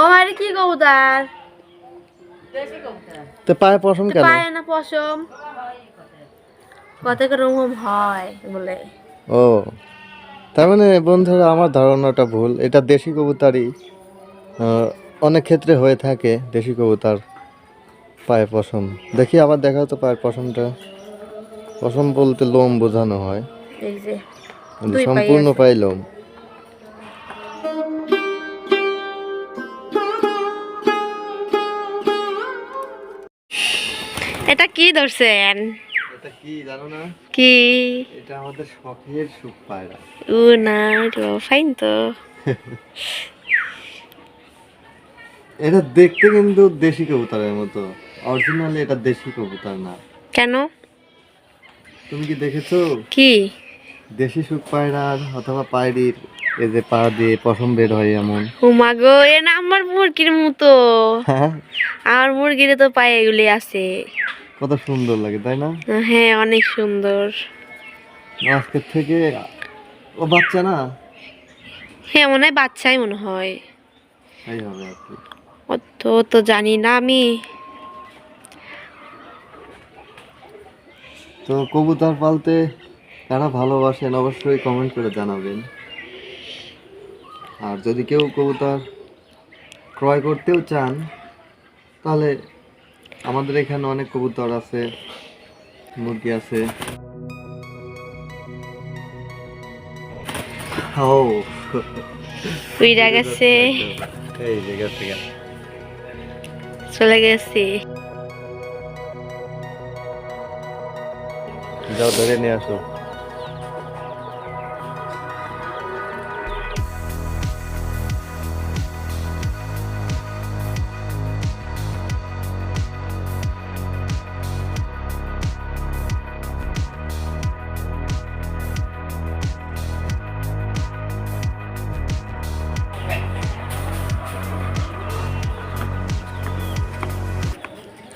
ও আরে কি কবুতর? তো পায়ে পশম কেন? পায় না পশম। কত রকম হয় বলে। ও তার মানে বন্ধুরা আমার ধারণাটা ভুল, এটা দেশি কবুতরই। অনেক ক্ষেত্রে হয়ে থাকে দেশি কবুতর পায়ে পশম। দেখি আবার দেখাও তো পায়ের পশমটা। পশম বলতে লোম বোঝানো হয়, এই যে কিন্তু দুই পাই সম্পূর্ণ আছে। পায়ে লোম। এটা কি ধরছেন? এটা কি জানো না? কি? এটা আমাদের শখের সুখ পায়রা। ও না, ফাইন তো। এটা দেখতে কিন্তু দেশি কবুতরের মতো, অরিজিনালি এটা দেশি কবুতর না। কেন? তুমি কি দেখেছো কি? দেশি সুখ পায়রার অথবা পায়রির এই যে পা দিয়ে পশম বের হয় এমন? ও মা গো, এ না আমার মুরগির মতো। হ্যাঁ, আমার মুরগির তো পায়ে এগুলি আছে। কত সুন্দর লাগে তাই না? হ্যাঁ, অনেক সুন্দর। আজকের থেকে ও বাচ্চা না, হ্যাঁ, মনে হয় বাচ্চাই মনে হয়। তাই হবে আর কি। অত তো জানি না আমি। তো কবুতর পালতে কারা ভালোবাসেন অবশ্যই কমেন্ট করে জানাবেন। আর যদি কেউ কবুতর ক্রয় করতেও চান তাহলে আমাদের এখানে অনেক কবুতর আছে, মুরগি আছে। ও উইরা গেছে, এই যে গেছে গেছে। চলে গেছে। যাও ধরে নিয়ে আসো।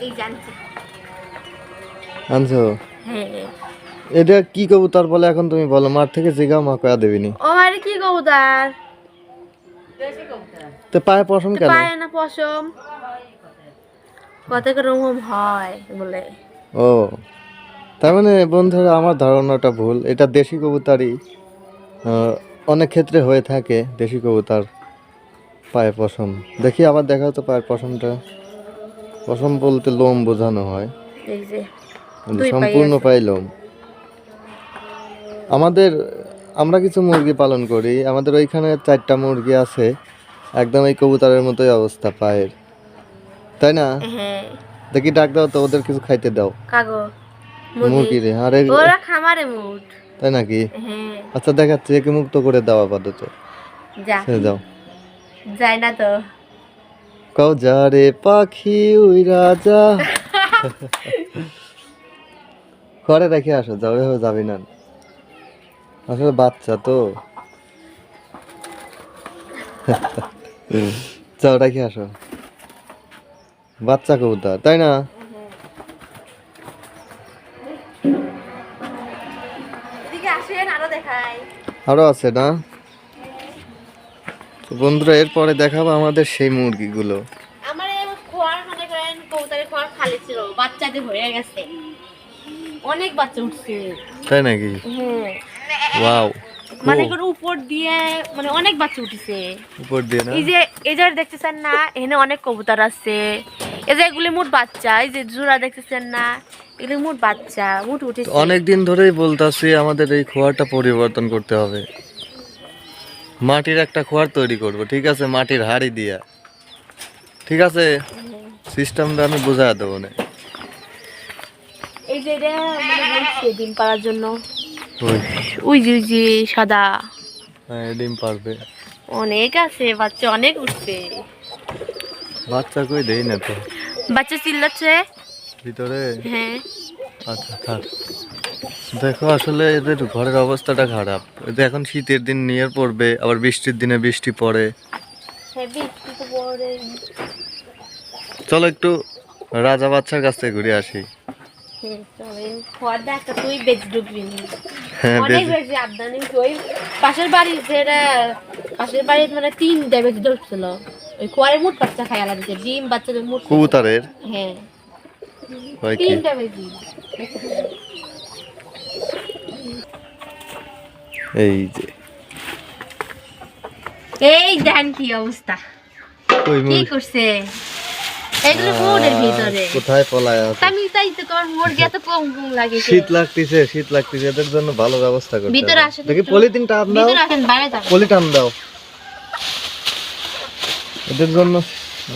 এই জানছি। আনছো? হ্যাঁ। এটা কি কবুতর বলে এখন তুমি বলো, মাঠ থেকে জিগাও মা কয়া দেবিনি। ও আরে কি কবুতর? তো পায়ে পশম কেন? পায় না পশম। কত রকম হয় বলে। ও তার মানে বন্ধুরা আমার ধারণাটা ভুল, এটা দেশি কবুতরই। অনেক ক্ষেত্রে হয়ে থাকে দেশি কবুতর পায়ে পশম। দেখি আবার দেখাও তো পায়ের পশমটা। পশম বলতে লোম বোঝানো হয়, এই যে কিন্তু দুই পাই সম্পূর্ণ আছে। পায়ে লোম। আমাদের আমরা কিছু মুরগি পালন করি, আমাদের ওইখানে 4টা মুরগি আছে, একদম এই কবুতরের মতোই অবস্থা পায়ের, তাই না? হ্যাঁ। দেখি ডাক দাও তো, ওদের কিছু খাইতে দাও। কাগো মুরগি মুরগি রে, আরে ওরা খামারে মুট। তাই নাকি? হ্যাঁ। আচ্ছা দেখাচ্ছি, একে মুক্ত করে দাও আপাতত। যা, ছেড়ে দাও। যায় না তো। কও যা রে পাখি উইরা যা। ঘরে রেখে আসো, যাও, এভাবে যাবি না, আসলে বাচ্চা তো। যাও রেখে আসো, বাচ্চা কবুতর তাই না? এদিকে আসেন, আরো দেখাই। আরো আছে না? তো বন্ধুরা এরপরে দেখাবো আমাদের সেই মুরগিগুলো। আমার এই খোয়ার মনে করেন কবুতরের খোয়ার খালি ছিল, বাচ্চাদের হয়ে গেছে, অনেক বাচ্চা উঠছে। তাই নাকি? হ্যাঁ। ওয়াও, মানে করে উপর দিয়ে মানে অনেক বাচ্চা উঠেছে। উপর দিয়ে না? এই যে দেখতেছেন না, এখানে অনেক কবুতর আছে। এই যে এগুলি মোট বাচ্চা, এই যে জোড়া দেখতেছেন না, এগুলি মোট বাচ্চা, মোট উঠেছে। অনেক দিন ধরেই বলতাছি আমাদের এই খোয়ারটা পরিবর্তন করতে হবে। মাটির একটা খোয়ার তৈরি করব, ঠিক আছে, মাটির হাড়ি দিয়া, ঠিক আছে, সিস্টেমটা আমি বুঝাই দেবো না। এই যে এটা মানে বলছে ডিম পাড়ার জন্য। ওই ওই যে সাদা হ্যাঁ, ডিম পারবে। অনেক আছে, বাচ্চা অনেক উঠছে। বাচ্চা কই দেই না তো বাচ্চা চিল্লাচ্ছে ভিতরে। হ্যাঁ। আচ্ছা থাক। দেখো আসলে এদের ঘরের অবস্থাটা খারাপ, এদের এখন শীতের দিন নিয়ে পড়বে, আবার বৃষ্টির দিনে বৃষ্টি পড়ে। চলো একটু রাজা বাচ্চার কাছ থেকে ঘুরে আসি। হ্যাঁ অনেক বেশি আবদানি ওই পাশের বাড়ি যেটা, পাশের বাড়ির মানে 3টা বেশি ধরছিল। ওই কুয়ারে মুট বাচ্চা খায় আলাদা যে ডিম বাচ্চাদের মুট কবুতরের হ্যাঁ হয় কি? 3টা বেবি এই যে এই দেখেন কি অবস্থা ওই কি মুরগি করছে এগুলো মুড়ের ভিতরে কোথায় পলায় আছে? আমি তাই তো কোন মুরগি এত কম কম লাগে শীত লাগতেছে এদের জন্য ভালো ব্যবস্থা করতে ভিতরে হবে। আসেন দেখি একটু। পলিথিন টান দাও, ভিতরে আসেন বাইরে যাবেন পলি টান দাও। এদের জন্য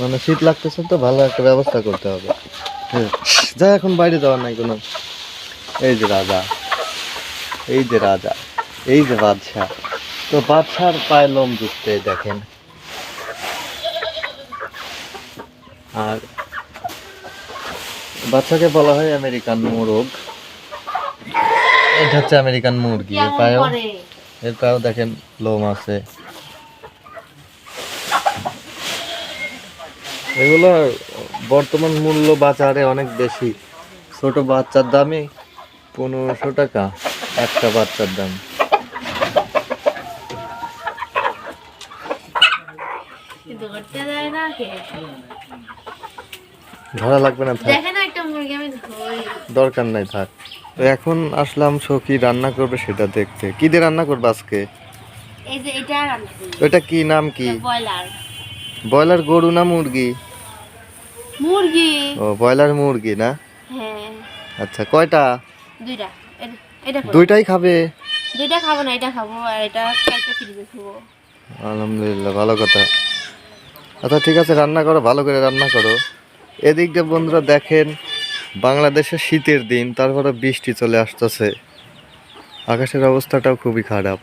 মানে শীত লাগতেছে তো ভালো একটা ব্যবস্থা করতে হবে। হ্যাঁ, যা এখন বাইরে যাওয়ার নাই কোনো। এই যে রাজা, এই যে রাজা, এই যে বাদশাহ। তো বাদশার পায়ে লোম জুটতে দেখেন। আর বাচ্চাকে বলা হয় আমেরিকান মোরগ। এটা হচ্ছে আমেরিকান মুরগি। এর কেমন পায়েও করে এর পায়েও দেখেন লোম আছে। এগুলো বর্তমান মূল্য বাজারে অনেক বেশি। ছোট বাচ্চার দামই 1500 টাকা একটা বাচ্চার দাম। কিন্তু করতে যায় না কে ধরা লাগবে না, থাক, দেখেন না একটা মুরগি আমি ধরি দরকার নাই, থাক। তো এখন আসলাম সখী রান্না করবে সেটা দেখতে। কি দিয়ে রান্না করবে আজকে? এই যে এটা রান্না করি ওইটা কি নাম কি? ব্রয়লার ব্রয়লার গরু না মুরগি? মুরগি ও ব্রয়লার মুরগি না? হ্যাঁ আচ্ছা, কয়টা? দুইটা এটা করো। দুইটাই খাবে? দুইটা খাবো না এটা খাবো আর এটা কালকে ফ্রিজে খাবো আলহামদুলিল্লাহ, ভালো কথা। আচ্ছা ঠিক আছে, রান্না করো, ভালো করে রান্না করো। এদিক দিয়ে বন্ধুরা দেখেন, বাংলাদেশে শীতের দিন, তারপরে বৃষ্টি চলে আসতেছে। আকাশের অবস্থাটাও খুবই খারাপ।